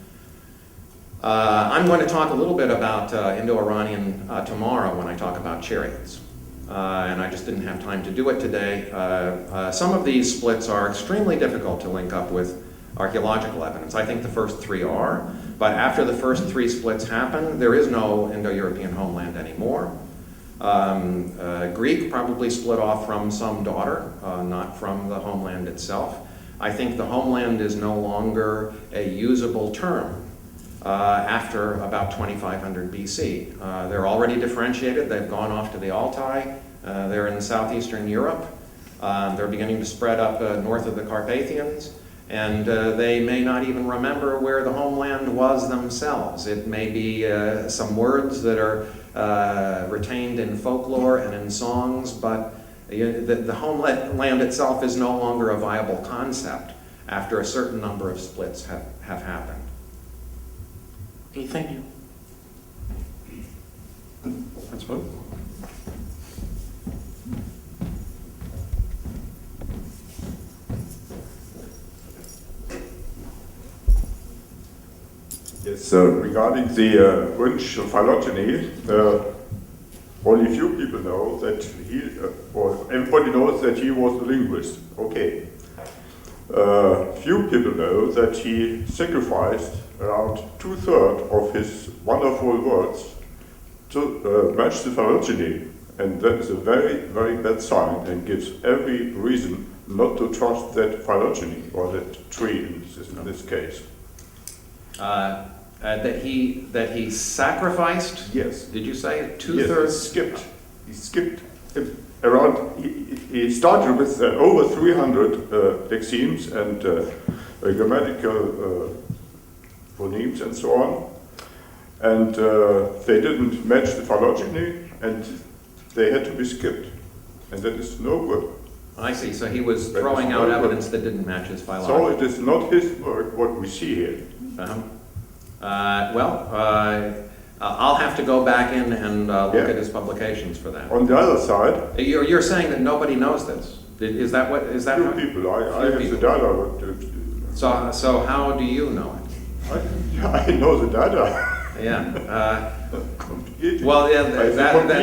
I'm going to talk a little bit about Indo-Iranian tomorrow when I talk about chariots. And I just didn't have time to do it today. Some of these splits are extremely difficult to link up with archaeological evidence. I think the first three are, but after the first three splits happen, there is no Indo-European homeland anymore. Greek probably split off from some daughter, not from the homeland itself. I think the homeland is no longer a usable term after about 2500 BC. They're already differentiated. They've gone off to the Altai. They're in southeastern Europe. They're beginning to spread up north of the Carpathians. And they may not even remember where the homeland was themselves. It may be some words that are retained in folklore and in songs, but the homeland itself is no longer a viable concept after a certain number of splits have happened. Okay, thank you. That's fine. Yes, regarding the Wunsch phylogeny, only few people know that or everybody knows that he was a linguist. Okay. Few people know that he sacrificed around 2/3 of his wonderful words to match the phylogeny. And that is a very, very bad sign and gives every reason not to trust that phylogeny or that tree in this case. That he sacrificed? Yes. Did you say 2/3? Yes, he skipped around. He started with over 300 lexemes and grammatical phonemes and so on, and they didn't match the phylogeny, and they had to be skipped, and that is no good. I see. So he was throwing out evidence that didn't match his phylogeny. So it is not his work what we see here. I'll have to go back in and look at his publications for that. On the other side, you're saying that nobody knows this. Is that what? Is that? Few people. I have the data. So how do you know it? I know the data. Yeah. Well, yeah.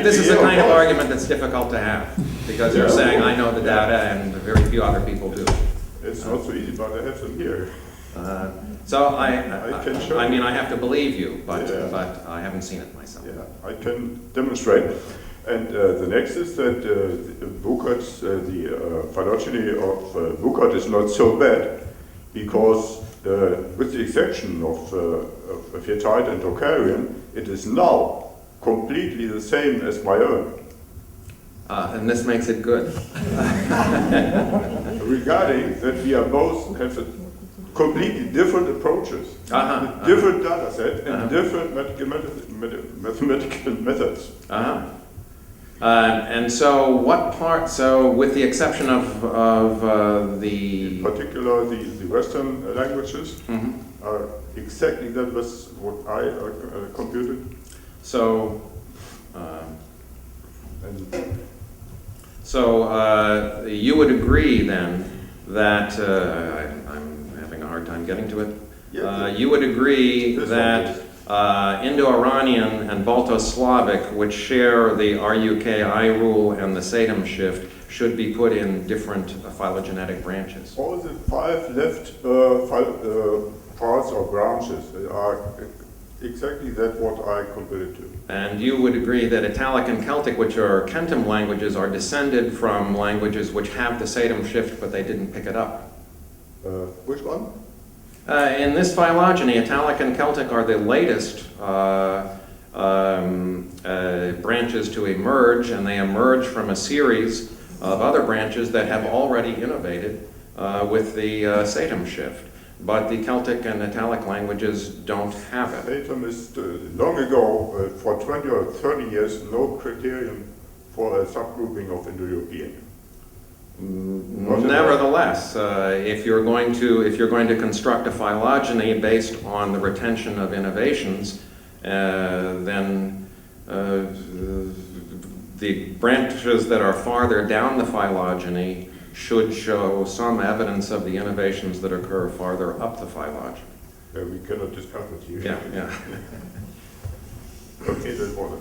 This is the kind of argument that's difficult to have because you're saying I know the data and very few other people do. It's not so easy, but I have them here. I mean, I have to believe you, but I haven't seen it myself. Yeah, I can demonstrate. And the next is that Burckhardt, the phylogeny of Burckhardt is not so bad, because with the exception of Hittite and Tocharian, it is now completely the same as my own. And this makes it good. Regarding that we are both have completely different approaches, different data set, and different mathematical methods. And so what part, so with the exception of the... In particular, the Western languages are exactly that was what I computed. So, you would agree then that, I'm having a hard time getting to it, you would agree that Indo-Iranian and Balto-Slavic, which share the RUKI rule and the Satem shift, should be put in different phylogenetic branches. All the 5 left parts or branches are exactly that what I compared to. And you would agree that Italic and Celtic, which are Kentum languages, are descended from languages which have the Satem shift, but they didn't pick it up. Which one? In this phylogeny, Italic and Celtic are the latest branches to emerge, and they emerge from a series of other branches that have already innovated with the Satem shift. But the Celtic and Italic languages don't have it. Satem is long ago, for 20 or 30 years, no criterion for a subgrouping of Indo-European. Nevertheless, if you're going to construct a phylogeny based on the retention of innovations, then the branches that are farther down the phylogeny should show some evidence of the innovations that occur farther up the phylogeny. We cannot discuss it here. Yeah, yeah. Okay, that's all.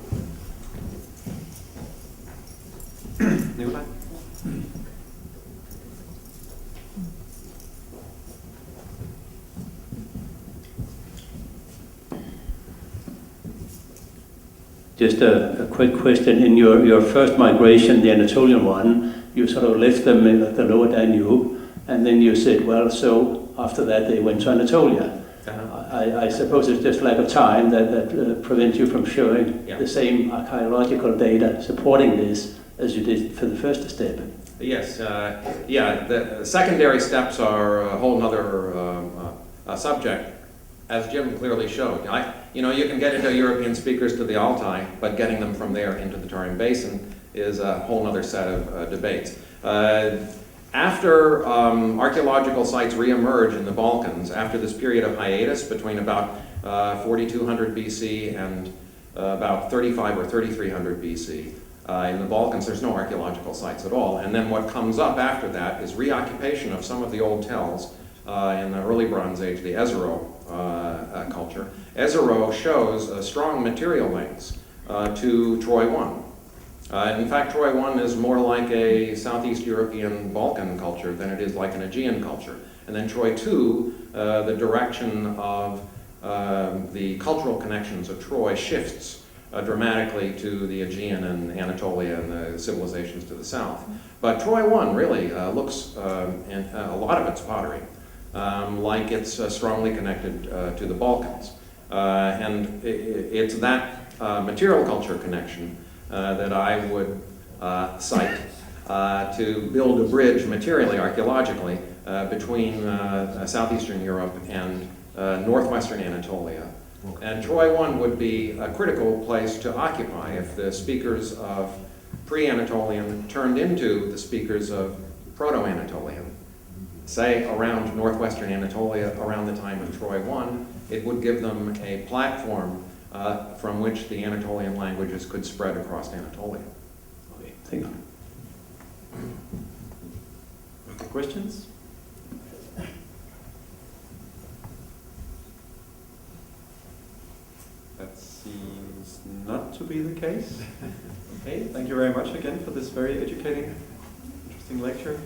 Nikolai? Just a quick question. In your first migration, the Anatolian one, you sort of left them in the lower Danube, and then you said, well, so after that they went to Anatolia. I suppose it's just lack of time that prevents you from showing the same archaeological data supporting this as you did for the first step. Yes, the secondary steps are a whole other subject, as Jim clearly showed. You can get Indo-European speakers to the Altai, but getting them from there into the Taurian Basin is a whole other set of debates. After archaeological sites re-emerge in the Balkans, after this period of hiatus between about 4200 BC and about 35 or 3300 BC, in the Balkans there's no archaeological sites at all, and then what comes up after that is reoccupation of some of the old tells in the early Bronze Age, the Ezero culture. Ezero shows strong material links to Troy I. In fact, Troy I is more like a Southeast European Balkan culture than it is like an Aegean culture. And then Troy II, the direction of the cultural connections of Troy shifts dramatically to the Aegean and Anatolia and the civilizations to the south. But Troy I really looks, in a lot of its pottery, like it's strongly connected to the Balkans. And it's that material culture connection that I would cite to build a bridge materially, archaeologically, between southeastern Europe and northwestern Anatolia. And Troy I would be a critical place to occupy if the speakers of pre-Anatolian turned into the speakers of Proto-Anatolian. Say around northwestern Anatolia, around the time of Troy I, it would give them a platform from which the Anatolian languages could spread across Anatolia. Okay, thank you. Okay, questions? That seems not to be the case. Okay, thank you very much again for this very educating, interesting lecture.